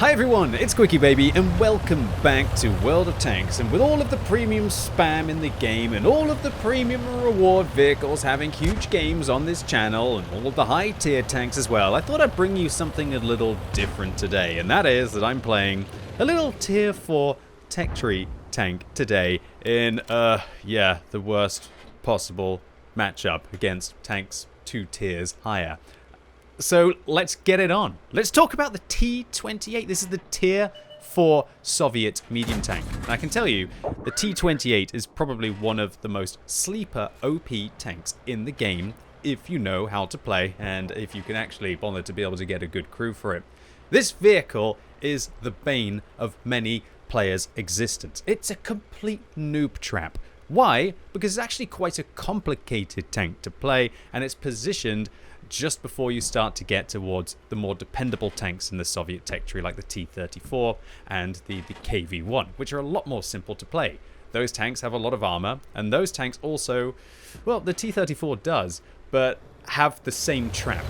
Hi everyone, it's QuickyBaby and welcome back to World of Tanks. And with all of the premium spam in the game and all of the premium reward vehicles having huge games on this channel and all of the high tier tanks as well, I thought I'd bring you something a little different today. And that is that I'm playing a little tier 4 tech tree tank today in, the worst possible matchup against tanks 2 tiers higher. So let's get it on. Let's talk about the T-28. This is the tier 4 Soviet medium tank. And I can tell you, the T-28 is probably one of the most sleeper OP tanks in the game if you know how to play and if you can actually bother to be able to get a good crew for it. This vehicle is the bane of many players' existence. It's a complete noob trap. Why? Because it's actually quite a complicated tank to play and it's positioned just before you start to get towards the more dependable tanks in the Soviet tech tree like the T-34 and the KV-1, which are a lot more simple to play. Those tanks have a lot of armor, and those tanks also, well, the T-34 does, but have the same trap,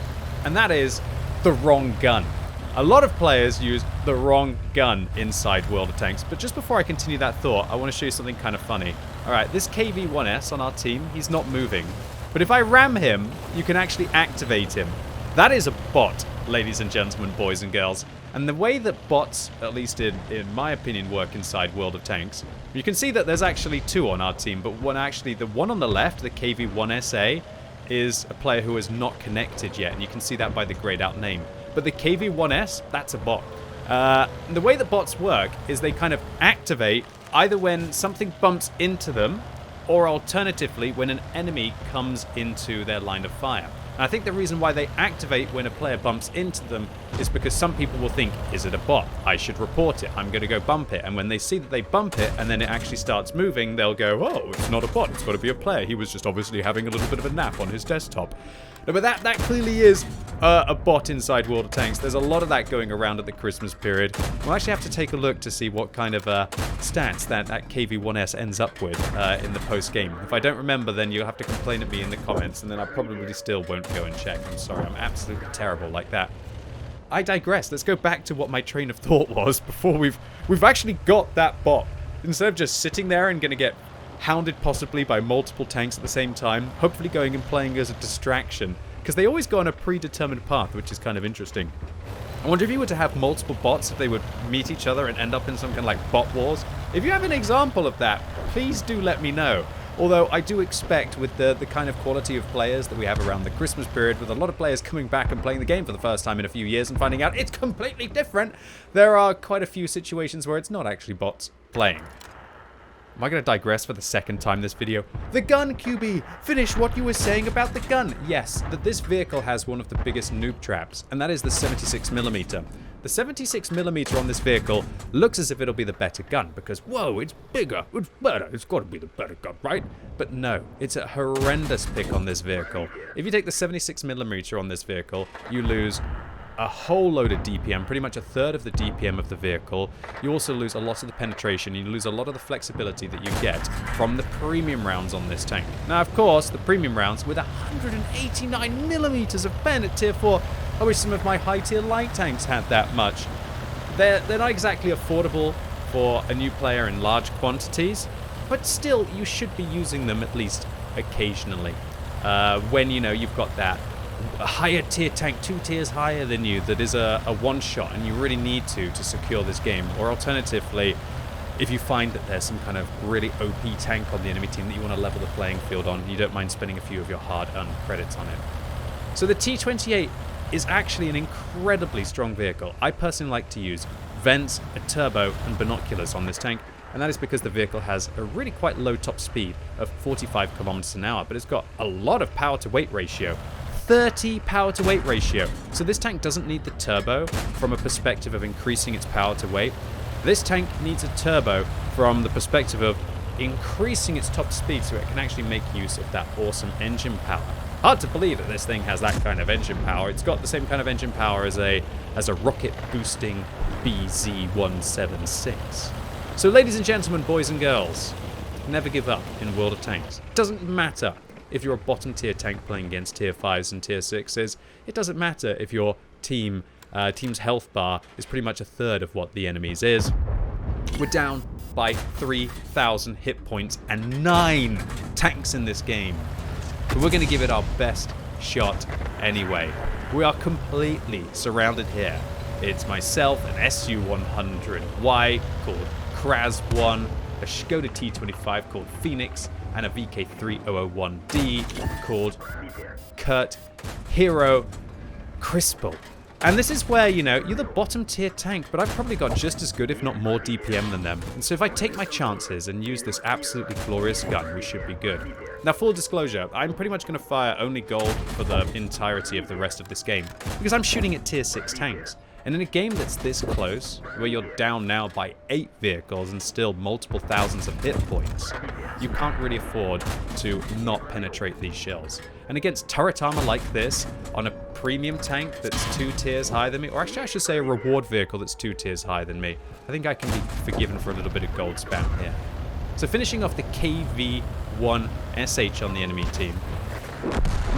and that is the wrong gun. A lot of players use the wrong gun inside World of Tanks, but just before I continue that thought, I want to show you something kind of funny. Alright, this KV-1S on our team, he's not moving. But if I ram him, you can actually activate him. That is a bot, ladies and gentlemen, boys and girls. And the way that bots, at least in my opinion, work inside World of Tanks, you can see that there's actually 2 on our team, but the one on the left, the KV-1SA, is a player who is not connected yet, and you can see that by the grayed out name. But the KV-1S, that's a bot. The way that bots work is they kind of activate either when something bumps into them, or alternatively when an enemy comes into their line of fire. And I think the reason why they activate when a player bumps into them is because some people will think, is it a bot? I should report it. I'm going to go bump it. And when they see that they bump it and then it actually starts moving, they'll go, oh, it's not a bot. It's got to be a player. He was just obviously having a little bit of a nap on his desktop. No, but that clearly is a bot inside World of Tanks. There's a lot of that going around at the Christmas period. We'll actually have to take a look to see what kind of stats that KV-1S ends up with in the post-game. If I don't remember, then you'll have to complain at me in the comments, and then I probably still won't go and check. I'm sorry, I'm absolutely terrible like that. I digress. Let's go back to what my train of thought was before we've actually got that bot. Instead of just sitting there and going to get hounded possibly by multiple tanks at the same time, hopefully going and playing as a distraction, because they always go on a predetermined path, which is kind of interesting. I wonder if you were to have multiple bots, if they would meet each other and end up in some kind of like bot wars. If you have an example of that, please do let me know. Although I do expect with the kind of quality of players that we have around the Christmas period, with a lot of players coming back and playing the game for the first time in a few years and finding out it's completely different, there are quite a few situations where it's not actually bots playing. Am I going to digress for the second time this video? The gun, QB! Finish what you were saying about the gun! Yes, that this vehicle has one of the biggest noob traps, and that is the 76mm. The 76mm on this vehicle looks as if it'll be the better gun, because, whoa, it's bigger, it's better, it's got to be the better gun, right? But no, it's a horrendous pick on this vehicle. If you take the 76mm on this vehicle, you lose a whole load of DPM, pretty much a third of the DPM of the vehicle. You also lose a lot of the penetration, you lose a lot of the flexibility that you get from the premium rounds on this tank. Now, of course, the premium rounds with 189mm of pen at tier 4, I wish some of my high tier light tanks had that much. They're not exactly affordable for a new player in large quantities, but still, you should be using them at least occasionally. When, you know, you've got that a higher tier tank, 2 tiers higher than you, that is a one-shot and you really need to secure this game. Or alternatively, if you find that there's some kind of really OP tank on the enemy team that you want to level the playing field on, you don't mind spending a few of your hard-earned credits on it. So the T-28 is actually an incredibly strong vehicle. I personally like to use vents, a turbo, and binoculars on this tank, and that is because the vehicle has a really quite low top speed of 45 kilometers an hour, but it's got a lot of power to weight ratio. 30 power to weight ratio. So this tank doesn't need the turbo from a perspective of increasing its power to weight. This tank needs a turbo from the perspective of increasing its top speed so it can actually make use of that awesome engine power. Hard to believe that this thing has that kind of engine power. It's got the same kind of engine power as a rocket boosting BZ-176. So ladies and gentlemen, boys and girls, never give up in World of Tanks. It doesn't matter if you're a bottom tier tank playing against tier 5s and tier 6s. It doesn't matter if your team team's health bar is pretty much a third of what the enemy's is. We're down by 3,000 hit points and 9 tanks in this game. But we're going to give it our best shot anyway. We are completely surrounded here. It's myself, an SU-100Y called Kraz-1, a Skoda T25 called Phoenix, and a VK3001D called Kurt Hero Crispel. And this is where, you know, you're the bottom tier tank, but I've probably got just as good, if not more DPM than them. And so if I take my chances and use this absolutely glorious gun, we should be good. Now, full disclosure, I'm pretty much going to fire only gold for the entirety of the rest of this game, because I'm shooting at tier 6 tanks. And in a game that's this close, where you're down now by 8 vehicles and still multiple thousands of hit points, you can't really afford to not penetrate these shells. And against turret armor like this, on a premium tank that's 2 tiers higher than me, or actually I should say a reward vehicle that's 2 tiers higher than me, I think I can be forgiven for a little bit of gold spam here. So finishing off the KV-1SH on the enemy team.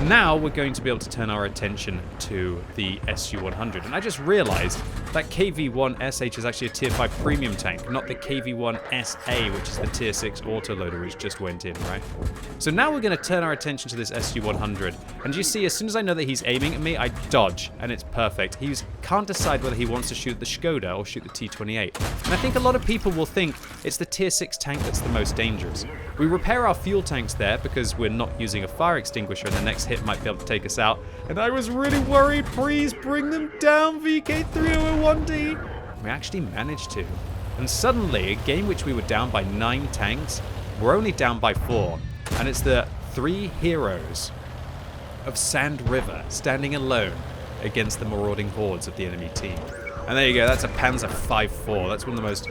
Now we're going to be able to turn our attention to the SU-100, and I just realized that KV-1SH is actually a tier 5 premium tank, not the KV-1SA, which is the tier 6 autoloader which just went in, right? So now we're going to turn our attention to this SU-100, and you see, as soon as I know that he's aiming at me, I dodge, and it's perfect. He can't decide whether he wants to shoot the Skoda or shoot the T-28, and I think a lot of people will think it's the tier 6 tank that's the most dangerous. We repair our fuel tanks there because we're not using a fire extinguisher, and the next hit might be able to take us out. And I was really worried. Please bring them down, VK3001D. We actually managed to. And suddenly, a game which we were down by 9 tanks, we're only down by 4. And it's the 3 heroes of Sand River standing alone against the marauding hordes of the enemy team. And there you go, that's a Panzer 5.4. That's one of the most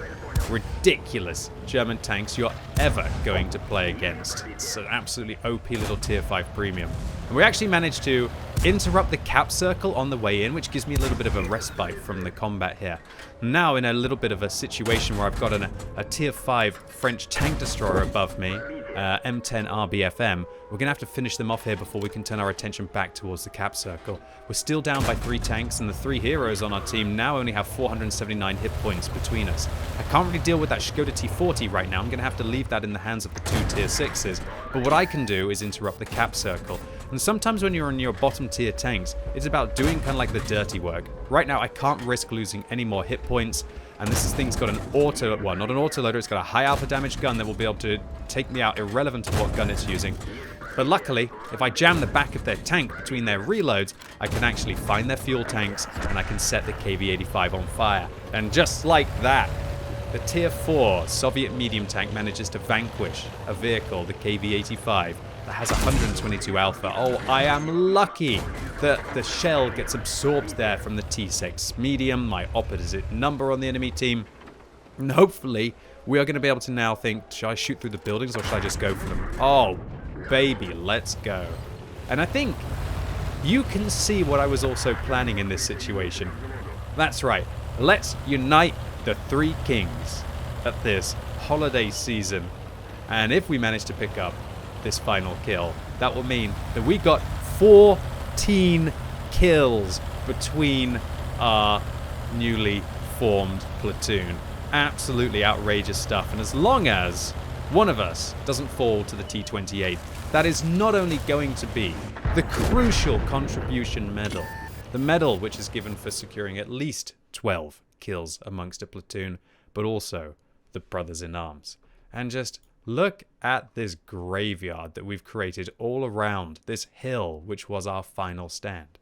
ridiculous German tanks you're ever going to play against. It's an absolutely OP little tier 5 premium. And we actually managed to interrupt the cap circle on the way in, which gives me a little bit of a respite from the combat here. Now in a little bit of a situation where I've got a tier 5 French tank destroyer above me, M10 RBFM, we're going to have to finish them off here before we can turn our attention back towards the cap circle. We're still down by 3 tanks, and the 3 heroes on our team now only have 479 hit points between us. I can't really deal with that Skoda T40 right now. I'm going to have to leave that in the hands of the 2 tier 6s, but what I can do is interrupt the cap circle. And sometimes when you're in your bottom tier tanks, it's about doing kind of like the dirty work. Right now I can't risk losing any more hit points, and this thing's got an auto, well, not an autoloader, it's got a high alpha damage gun that will be able to take me out irrelevant of what gun it's using. But luckily, if I jam the back of their tank between their reloads, I can actually find their fuel tanks and I can set the KV-85 on fire. And just like that, the tier 4 Soviet medium tank manages to vanquish a vehicle, the KV-85, that has 122 alpha. Oh, I am lucky that the shell gets absorbed there from the T6 medium, my opposite number on the enemy team. And hopefully, we are going to be able to now think, should I shoot through the buildings or should I just go for them? Oh, baby, let's go. And I think you can see what I was also planning in this situation. That's right. Let's unite the 3 kings at this holiday season. And if we manage to pick up this final kill, that will mean that we got 14 kills between our newly formed platoon. Absolutely outrageous stuff. And as long as one of us doesn't fall to the T-28, that is not only going to be the crucial contribution medal, the medal which is given for securing at least 12 kills amongst a platoon, but also the brothers in arms. And just look at this graveyard that we've created all around this hill, which was our final stand.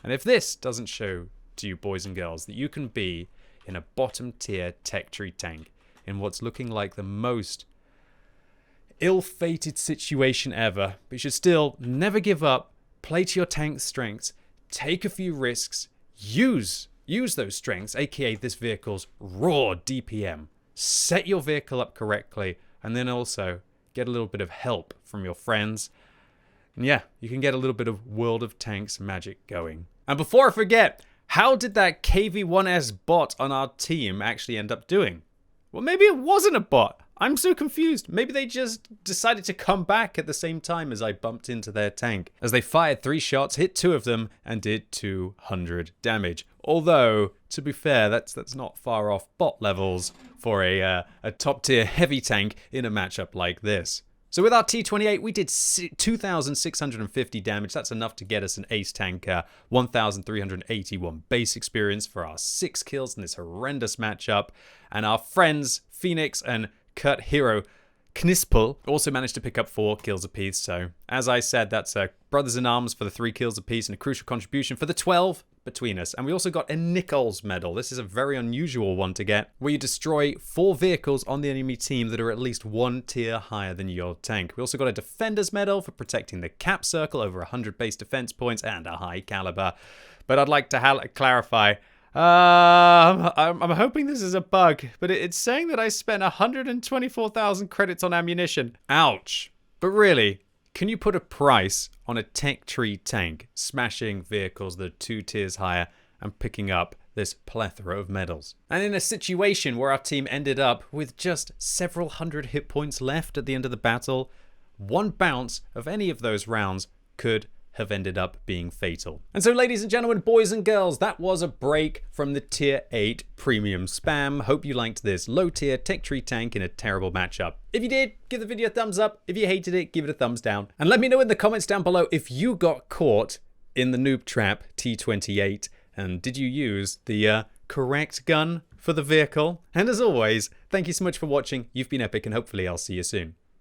And if this doesn't show to you, boys and girls, that you can be in a bottom tier tech tree tank in what's looking like the most ill-fated situation ever, but you should still never give up, play to your tank's strengths, take a few risks, use those strengths, aka this vehicle's raw DPM, set your vehicle up correctly, and then also get a little bit of help from your friends. And yeah, you can get a little bit of World of Tanks magic going. And before I forget, how did that KV-1S bot on our team actually end up doing? Well, maybe it wasn't a bot. I'm so confused. Maybe they just decided to come back at the same time as I bumped into their tank, as they fired 3 shots, hit 2 of them, and did 200 damage. Although, to be fair, that's not far off bot levels for a top tier heavy tank in a matchup like this. So with our T28, we did 2,650 damage. That's enough to get us an ace tanker, 1,381 base experience for our 6 kills in this horrendous matchup. And our friends, Phoenix and Kurt Hero Knispel, also managed to pick up 4 kills apiece. So as I said, that's brothers in arms for the 3 kills apiece and a crucial contribution for the 12 between us. And we also got a Nichols medal. This is a very unusual one to get, where you destroy 4 vehicles on the enemy team that are at least 1 tier higher than your tank. We also got a Defender's medal for protecting the cap circle, over 100 base defense points, and a high caliber. But I'd like to clarify, I'm hoping this is a bug, but it's saying that I spent 124,000 credits on ammunition. Ouch. But really, can you put a price on a tech tree tank smashing vehicles that are 2 tiers higher and picking up this plethora of medals? And in a situation where our team ended up with just several hundred hit points left at the end of the battle, one bounce of any of those rounds could have ended up being fatal. And so, ladies and gentlemen, boys and girls, that was a break from the tier 8 premium spam. Hope you liked this low tier tech tree tank in a terrible matchup. If you did, give the video a thumbs up. If you hated it, give it a thumbs down. And let me know in the comments down below if you got caught in the noob trap T28 and did you use the correct gun for the vehicle? And as always, thank you so much for watching. You've been epic and hopefully I'll see you soon.